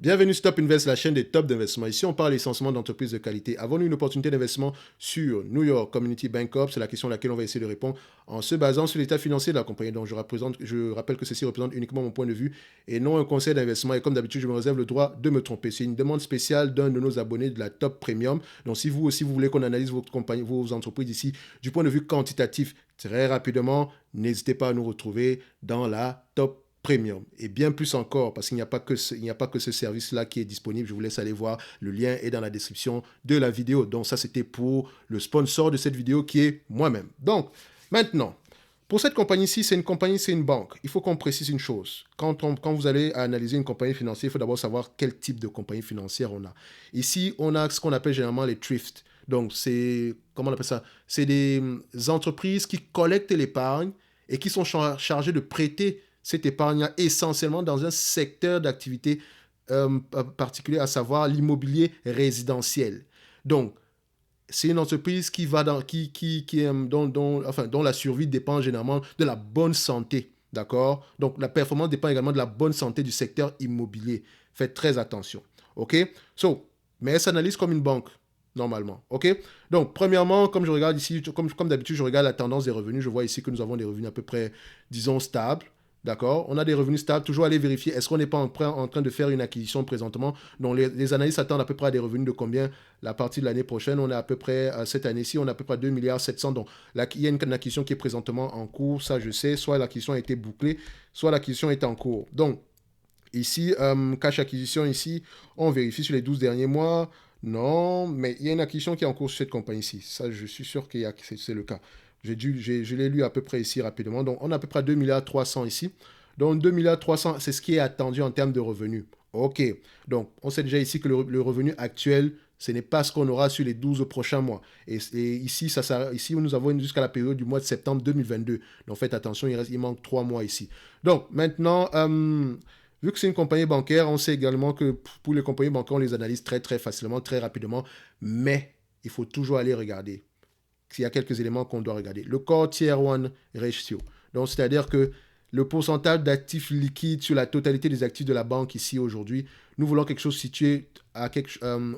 Bienvenue sur Top Invest, la chaîne des tops d'investissement. Ici, on parle essentiellement d'entreprises de qualité. Avons-nous une opportunité d'investissement sur New York Community Bank Corp? C'est la question à laquelle on va essayer de répondre en se basant sur l'état financier de la compagnie. Donc, je rappelle que ceci représente uniquement mon point de vue et non un conseil d'investissement. Et comme d'habitude, je me réserve le droit de me tromper. C'est une demande spéciale d'un de nos abonnés de la Top Premium. Donc, si vous aussi, vous voulez qu'on analyse votre compagnie, vos entreprises ici du point de vue quantitatif très rapidement, n'hésitez pas à nous retrouver dans la Top Premium et bien plus encore parce qu'il n'y a pas que ce service-là qui est disponible. Je vous laisse aller voir. Le lien est dans la description de la vidéo. Donc ça, c'était pour le sponsor de cette vidéo qui est moi-même. Donc maintenant, pour cette compagnie-ci, c'est une compagnie, c'est une banque. Il faut qu'on précise une chose. Quand vous allez analyser une compagnie financière, il faut d'abord savoir quel type de compagnie financière on a. Ici, on a ce qu'on appelle généralement les thrift. Donc c'est, comment on appelle ça? C'est des entreprises qui collectent l'épargne et qui sont chargées de prêter cette épargne essentiellement dans un secteur d'activité particulier, à savoir l'immobilier résidentiel. Donc, c'est une entreprise qui va dans, dont la survie dépend généralement de la bonne santé. D'accord? Donc, la performance dépend également de la bonne santé du secteur immobilier. Faites très attention. OK? Mais elle s'analyse comme une banque, normalement. OK? Donc, premièrement, comme je regarde ici, comme d'habitude, je regarde la tendance des revenus. Je vois ici que nous avons des revenus à peu près, disons, stables. D'accord? On a des revenus stables. Toujours aller vérifier. Est-ce qu'on n'est pas en train de faire une acquisition présentement? Donc, les analystes attendent à peu près à des revenus de combien la partie de l'année prochaine? On est à peu près, cette année-ci, on a à peu près 2 milliards 700. Donc, là, il y a une acquisition qui est présentement en cours. Ça, je sais. Soit l'acquisition a été bouclée, soit l'acquisition est en cours. Donc, ici, cash acquisition, ici, on vérifie sur les 12 derniers mois. Non, mais il y a une acquisition qui est en cours sur cette compagnie-ci. Ça, je suis sûr que c'est le cas. Je l'ai lu à peu près ici rapidement. Donc, on a à peu près 2 milliards 300 ici. Donc, 2 milliards 300, c'est ce qui est attendu en termes de revenus. OK. Donc, on sait déjà ici que le revenu actuel, ce n'est pas ce qu'on aura sur les 12 prochains mois. Et ici, ici, nous avons jusqu'à la période du mois de septembre 2022. Donc, faites attention, il manque 3 mois ici. Donc, maintenant, vu que c'est une compagnie bancaire, on sait également que pour les compagnies bancaires, on les analyse très, très facilement, très rapidement. Mais il faut toujours aller regarder. Il y a quelques éléments qu'on doit regarder. Le Core Tier 1 Ratio. Donc, c'est-à-dire que le pourcentage d'actifs liquides sur la totalité des actifs de la banque ici aujourd'hui, nous voulons quelque chose situé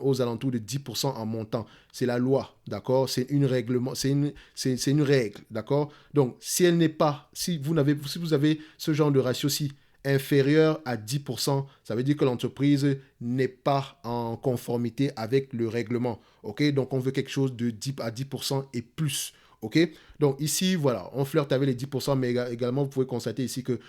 aux alentours de 10% en montant. C'est la loi, d'accord? C'est une règle, d'accord? Donc, si vous avez ce genre de ratio-ci inférieur à 10%, ça veut dire que l'entreprise n'est pas en conformité avec le règlement. OK? Donc, on veut quelque chose de 10 à 10% et plus. OK? Donc, ici, voilà, on flirte avec les 10%, mais également, vous pouvez constater ici que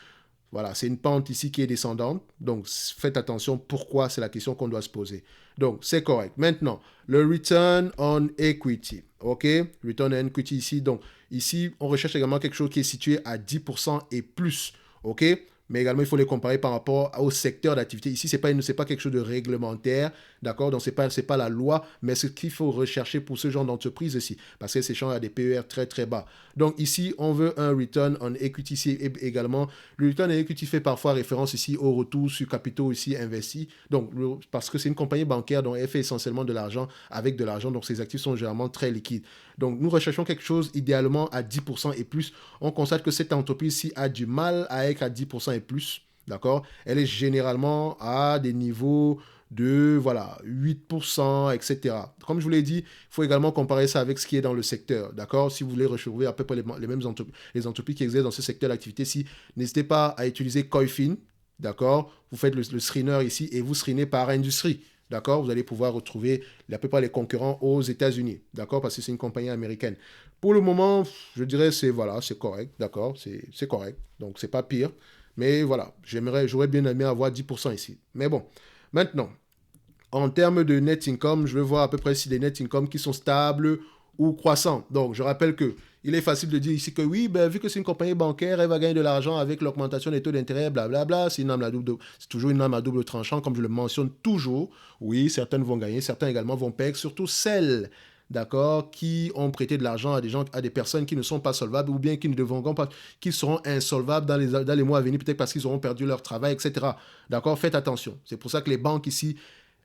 voilà, c'est une pente ici qui est descendante. Donc, faites attention. Pourquoi? C'est la question qu'on doit se poser. Donc, c'est correct. Maintenant, le return on equity. OK? Return on equity ici. Donc, ici, on recherche également quelque chose qui est situé à 10% et plus. OK? Mais également, il faut les comparer par rapport au secteur d'activité. Ici, ce n'est pas quelque chose de réglementaire, d'accord? Donc, ce n'est pas la loi, mais ce qu'il faut rechercher pour ce genre d'entreprise ici, parce que ces gens ont des PER très, très bas. Donc, ici, on veut un return on equity ici également. Le return on equity fait parfois référence ici au retour sur capitaux ici investis. Donc, parce que c'est une compagnie bancaire, donc elle fait essentiellement de l'argent avec de l'argent, donc ses actifs sont généralement très liquides. Donc, nous recherchons quelque chose idéalement à 10% et plus. On constate que cette entreprise-ci a du mal à être à 10% et plus. D'accord? Elle est généralement à des niveaux de voilà, 8%, etc. Comme je vous l'ai dit, il faut également comparer ça avec ce qui est dans le secteur. D'accord? Si vous voulez retrouver à peu près les mêmes les entreprises qui exercent dans ce secteur d'activité, n'hésitez pas à utiliser Coifin. D'accord? Vous faites le screener ici et vous screenez par industrie. D'accord? Vous allez pouvoir retrouver à peu près les concurrents aux États-Unis. D'accord? Parce que c'est une compagnie américaine. Pour le moment, je dirais c'est correct. D'accord? C'est correct. Donc, c'est pas pire. Mais voilà, j'aurais bien aimé avoir 10% ici. Mais bon, maintenant, en termes de net income, je veux voir à peu près si des net income qui sont stables ou croissants. Donc, je rappelle que il est facile de dire ici que oui, ben, vu que c'est une compagnie bancaire, elle va gagner de l'argent avec l'augmentation des taux d'intérêt, blablabla. C'est toujours une arme à double tranchant, comme je le mentionne toujours. Oui, certaines vont gagner, certains également vont perdre, surtout celles, d'accord, qui ont prêté de l'argent à des personnes qui ne sont pas solvables ou bien qui ne devront pas, qui seront insolvables dans les mois à venir, peut-être parce qu'ils auront perdu leur travail, etc. D'accord, faites attention. C'est pour ça que les banques ici,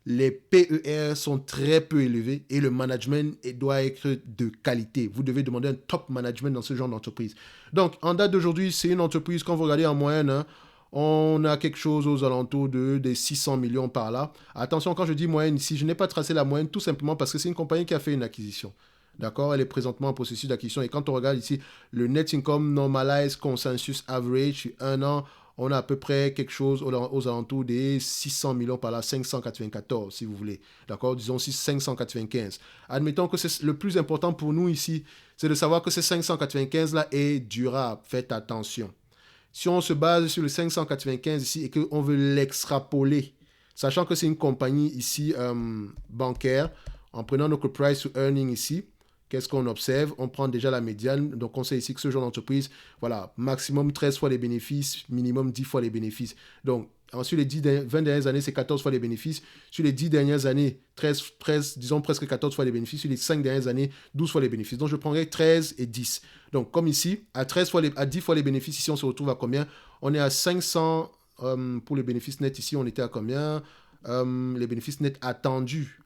les PER sont très peu élevés et le management doit être de qualité. Vous devez demander un top management dans ce genre d'entreprise. Donc, en date d'aujourd'hui, c'est une entreprise, quand vous regardez en moyenne, hein, On a quelque chose aux alentours des 600 millions par là. Attention, quand je dis moyenne ici, je n'ai pas tracé la moyenne tout simplement parce que c'est une compagnie qui a fait une acquisition. D'accord? Elle est présentement en processus d'acquisition. Et quand on regarde ici le net income normalized consensus average sur un an, on a à peu près quelque chose aux alentours des 600 millions par là, 594 si vous voulez. D'accord? Disons 595. Admettons que c'est le plus important pour nous ici, c'est de savoir que ces 595 là est durable. Faites attention. Si on se base sur le 595 ici et qu'on veut l'extrapoler, sachant que c'est une compagnie ici bancaire, en prenant notre price to earning ici, qu'est-ce qu'on observe? On prend déjà la médiane, donc on sait ici que ce genre d'entreprise, voilà, maximum 13 fois les bénéfices, minimum 10 fois les bénéfices. Donc, ensuite, les 20 dernières années, c'est 14 fois les bénéfices. Sur les 10 dernières années, 13, disons presque 14 fois les bénéfices. Sur les 5 dernières années, 12 fois les bénéfices. Donc, je prendrais 13 et 10. Donc, comme ici, à 10 fois les bénéfices, ici, on se retrouve à combien? On est à 500 pour les bénéfices nets. Ici, on était à combien? Les bénéfices nets attendus,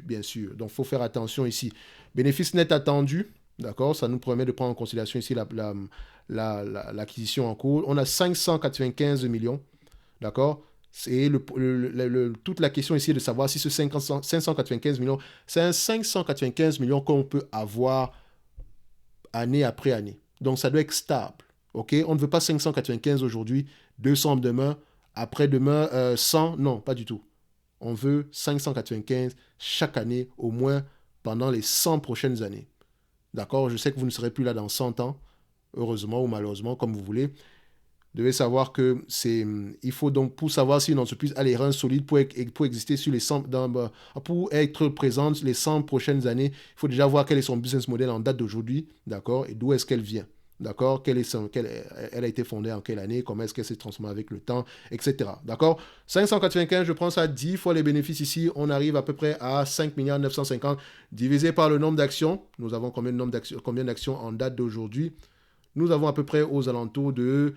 bien sûr. Donc, il faut faire attention ici. Bénéfices nets attendus, d'accord? Ça nous permet de prendre en considération ici l'acquisition en cours. On a 595 millions. D'accord? C'est toute la question ici est de savoir si ce 595 millions, c'est un 595 millions qu'on peut avoir année après année. Donc, ça doit être stable. OK? On ne veut pas 595 aujourd'hui, 200 demain, après-demain, 100. Non, pas du tout. On veut 595 chaque année, au moins pendant les 100 prochaines années. D'accord? Je sais que vous ne serez plus là dans 100 ans, heureusement ou malheureusement, comme vous voulez. Devez savoir que il faut donc, pour savoir si une entreprise a les reins solides pour exister sur les 100, pour être présente les 100 prochaines années, il faut déjà voir quel est son business model en date d'aujourd'hui, d'accord, et d'où est-ce qu'elle vient, d'accord, elle a été fondée en quelle année, comment est-ce qu'elle s'est transformée avec le temps, etc., d'accord. 595, je prends ça 10 fois les bénéfices ici, on arrive à peu près à 5 950 divisé par le nombre d'actions. Nous avons combien d'actions en date d'aujourd'hui? Nous avons à peu près aux alentours de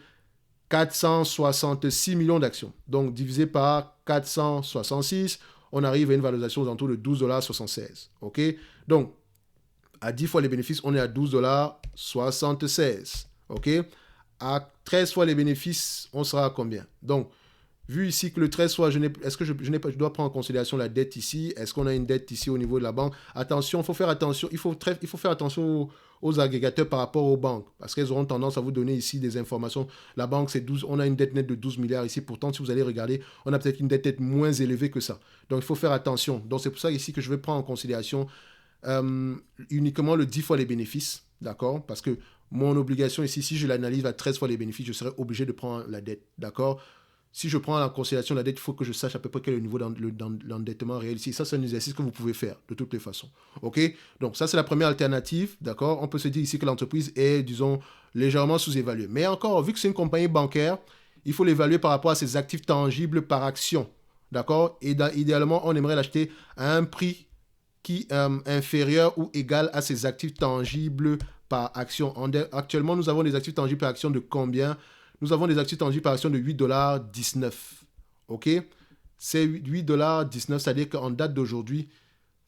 466 millions d'actions. Donc, divisé par 466, on arrive à une valorisation aux alentours de 12,76 $. OK? Donc, à 10 fois les bénéfices, on est à 12,76 $. OK? À 13 fois les bénéfices, on sera à combien? Donc, vu ici que le 13 fois, est-ce que je dois prendre en considération la dette ici? Est-ce qu'on a une dette ici au niveau de la banque? Attention, il faut faire attention aux agrégateurs par rapport aux banques, parce qu'elles auront tendance à vous donner ici des informations. La banque, c'est 12, on a une dette nette de 12 milliards ici. Pourtant, si vous allez regarder, on a peut-être une dette moins élevée que ça. Donc, il faut faire attention. Donc, c'est pour ça ici que je vais prendre en considération uniquement le 10 fois les bénéfices, d'accord? Parce que mon obligation ici, si je l'analyse à 13 fois les bénéfices, je serai obligé de prendre la dette, d'accord? Si je prends en considération la dette, il faut que je sache à peu près quel est le niveau d'endettement réel ici. Ça, c'est un exercice que vous pouvez faire de toutes les façons. OK? Donc, ça, c'est la première alternative. D'accord? On peut se dire ici que l'entreprise est, disons, légèrement sous-évaluée. Mais encore, vu que c'est une compagnie bancaire, il faut l'évaluer par rapport à ses actifs tangibles par action. D'accord? Et idéalement, on aimerait l'acheter à un prix qui est inférieur ou égal à ses actifs tangibles par action. Actuellement, nous avons des actifs tangibles par action de combien? Nous avons des actifs tangibles par action de 8,19 $. OK? C'est 8,19 $, c'est-à-dire qu'en date d'aujourd'hui,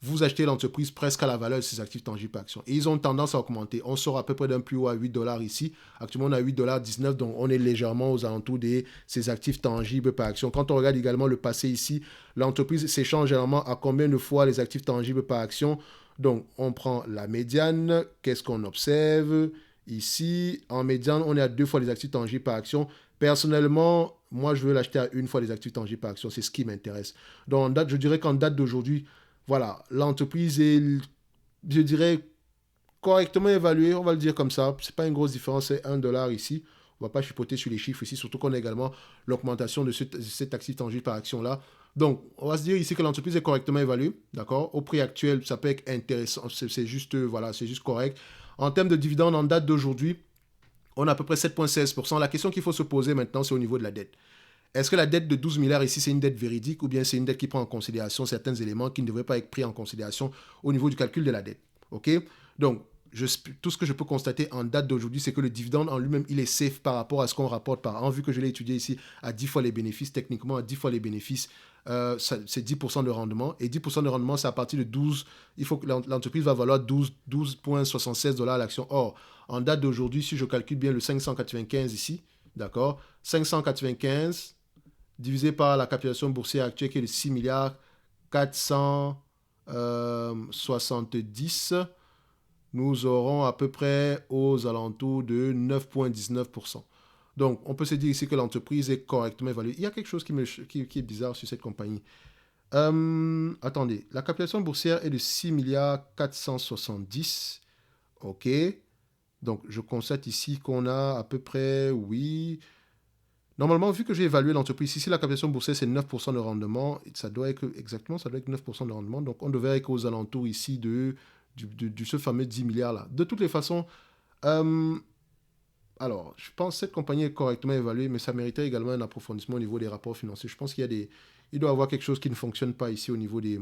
vous achetez l'entreprise presque à la valeur de ses actifs tangibles par action. Et ils ont tendance à augmenter. On sort à peu près d'un plus haut à 8 $ ici. Actuellement, on a 8,19 $, donc on est légèrement aux alentours de ses actifs tangibles par action. Quand on regarde également le passé ici, l'entreprise s'échange généralement à combien de fois les actifs tangibles par action? Donc, on prend la médiane. Qu'est-ce qu'on observe? Ici, en médiane, on est à 2 fois les actifs tangibles par action. Personnellement, moi, je veux l'acheter à 1 fois les actifs tangibles par action. C'est ce qui m'intéresse. Donc, je dirais qu'en date d'aujourd'hui, voilà, l'entreprise est, je dirais, correctement évaluée. On va le dire comme ça. Ce n'est pas une grosse différence. C'est 1 $ ici. On ne va pas chipoter sur les chiffres ici, surtout qu'on a également l'augmentation de cet actif tangible par action-là. Donc, on va se dire ici que l'entreprise est correctement évaluée. D'accord? Au prix actuel, ça peut être intéressant. C'est juste, voilà, c'est juste correct. En termes de dividendes, en date d'aujourd'hui, on a à peu près 7,16%. La question qu'il faut se poser maintenant, c'est au niveau de la dette. Est-ce que la dette de 12 milliards ici, c'est une dette véridique ou bien c'est une dette qui prend en considération certains éléments qui ne devraient pas être pris en considération au niveau du calcul de la dette? OK? Donc, tout ce que je peux constater en date d'aujourd'hui, c'est que le dividende en lui-même, il est safe par rapport à ce qu'on rapporte par an, vu que je l'ai étudié ici à 10 fois les bénéfices. Techniquement, à 10 fois les bénéfices, c'est 10% de rendement. Et 10% de rendement, c'est à partir de 12. Il faut que l'entreprise va valoir 12,76 $ à l'action. Or, en date d'aujourd'hui, si je calcule bien le 595 ici, d'accord? 595 divisé par la capitalisation boursière actuelle qui est de 6 milliards 470, nous aurons à peu près aux alentours de 9,19%. Donc, on peut se dire ici que l'entreprise est correctement évaluée. Il y a quelque chose qui est bizarre sur cette compagnie. Attendez, la capitalisation boursière est de 6 milliards 470. OK. Donc, je constate ici qu'on a à peu près, oui. Normalement, vu que j'ai évalué l'entreprise, ici la capitalisation boursière c'est 9% de rendement, ça doit être exactement, ça doit être 9% de rendement. Donc, on devrait être aux alentours ici de ce fameux 10 milliards là. De toutes les façons, euh, alors, je pense que cette compagnie est correctement évaluée, mais ça méritait également un approfondissement au niveau des rapports financiers. Je pense qu'il y a il doit y avoir quelque chose qui ne fonctionne pas ici au niveau de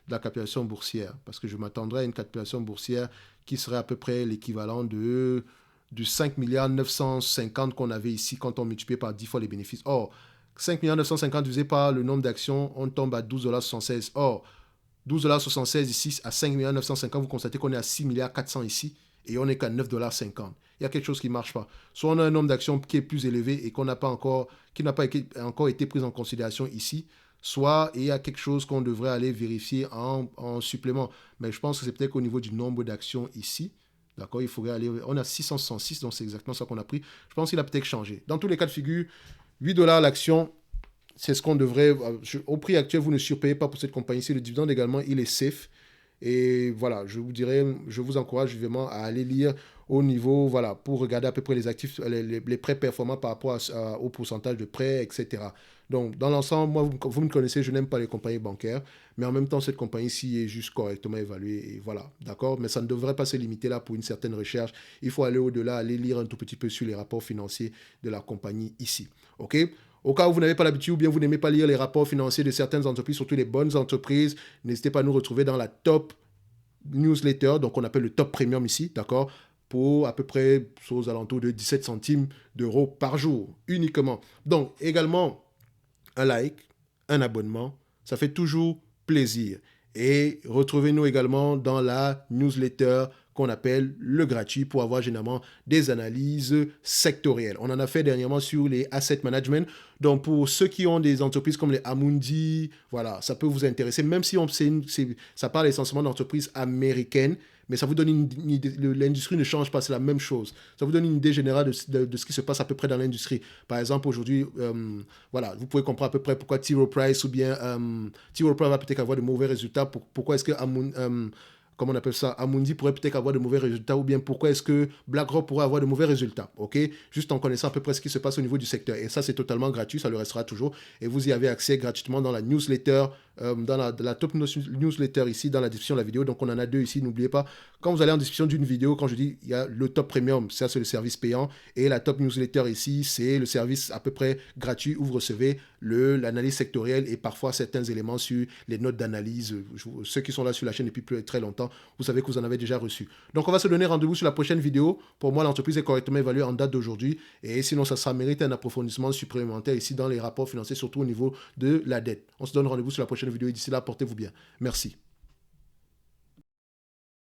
la capitalisation boursière, parce que je m'attendrais à une capitalisation boursière qui serait à peu près l'équivalent du 5 milliards 950 qu'on avait ici quand on multipliait par 10 fois les bénéfices. Or, 5 milliards 950 divisé par le nombre d'actions, on tombe à 12,76 $. Or, 12,76 $ ici à 5 milliards 950, vous constatez qu'on est à 6 milliards 400 ici et on n'est qu'à 9,50 $. Il y a quelque chose qui ne marche pas. Soit on a un nombre d'actions qui est plus élevé et qui n'a pas encore été pris en considération ici, soit il y a quelque chose qu'on devrait aller vérifier en supplément. Mais je pense que c'est peut-être au niveau du nombre d'actions ici. D'accord, il faudrait aller. On a 666, donc c'est exactement ça qu'on a pris. Je pense qu'il a peut-être changé. Dans tous les cas de figure, 8 $ l'action, c'est ce qu'on devrait. Au prix actuel, vous ne surpayez pas pour cette compagnie-ci. Le dividende également, il est safe. Et voilà, je vous encourage vivement à aller lire au niveau, voilà, pour regarder à peu près les actifs, les prêts performants par rapport au pourcentage de prêts, etc. Donc, dans l'ensemble, moi, vous me connaissez, je n'aime pas les compagnies bancaires, mais en même temps, cette compagnie-ci est juste correctement évaluée, et voilà, d'accord? Mais ça ne devrait pas se limiter là pour une certaine recherche. Il faut aller au-delà, aller lire un tout petit peu sur les rapports financiers de la compagnie ici, ok? Au cas où vous n'avez pas l'habitude ou bien vous n'aimez pas lire les rapports financiers de certaines entreprises, surtout les bonnes entreprises, n'hésitez pas à nous retrouver dans la top newsletter, donc on appelle le top premium ici, d'accord, pour à peu près aux alentours de 17 centimes d'euros par jour, uniquement. Donc, également, un like, un abonnement, ça fait toujours plaisir. Et retrouvez-nous également dans la newsletter qu'on appelle le gratuit pour avoir généralement des analyses sectorielles. On en a fait dernièrement sur les asset management. Donc pour ceux qui ont des entreprises comme les Amundi, voilà, ça peut vous intéresser, même si ça parle essentiellement d'entreprises américaines, mais ça vous donne une idée, l'industrie ne change pas, c'est la même chose. Ça vous donne une idée générale de ce qui se passe à peu près dans l'industrie. Par exemple, aujourd'hui, voilà, vous pouvez comprendre à peu près pourquoi T. Rowe Price ou bien T. Rowe Price va peut-être avoir de mauvais résultats, pourquoi est-ce que comment on appelle ça, Amundi pourrait peut-être avoir de mauvais résultats, ou bien pourquoi est-ce que BlackRock pourrait avoir de mauvais résultats, ok? Juste en connaissant à peu près ce qui se passe au niveau du secteur. Et ça, c'est totalement gratuit, ça le restera toujours. Et vous y avez accès gratuitement dans la newsletter, dans la top newsletter ici, dans la description de la vidéo. Donc, on en a deux ici, n'oubliez pas. Quand vous allez en description d'une vidéo, quand je dis, il y a le top premium, ça, c'est le service payant. Et la top newsletter ici, c'est le service à peu près gratuit où vous recevez l'analyse sectorielle et parfois certains éléments sur les notes d'analyse. Ceux qui sont là sur la chaîne depuis très longtemps, vous savez que vous en avez déjà reçu. Donc, on va se donner rendez-vous sur la prochaine vidéo. Pour moi, l'entreprise est correctement évaluée en date d'aujourd'hui. Et sinon, ça mérite un approfondissement supplémentaire ici dans les rapports financiers, surtout au niveau de la dette. On se donne rendez-vous sur la prochaine vidéo et d'ici là, portez-vous bien. Merci.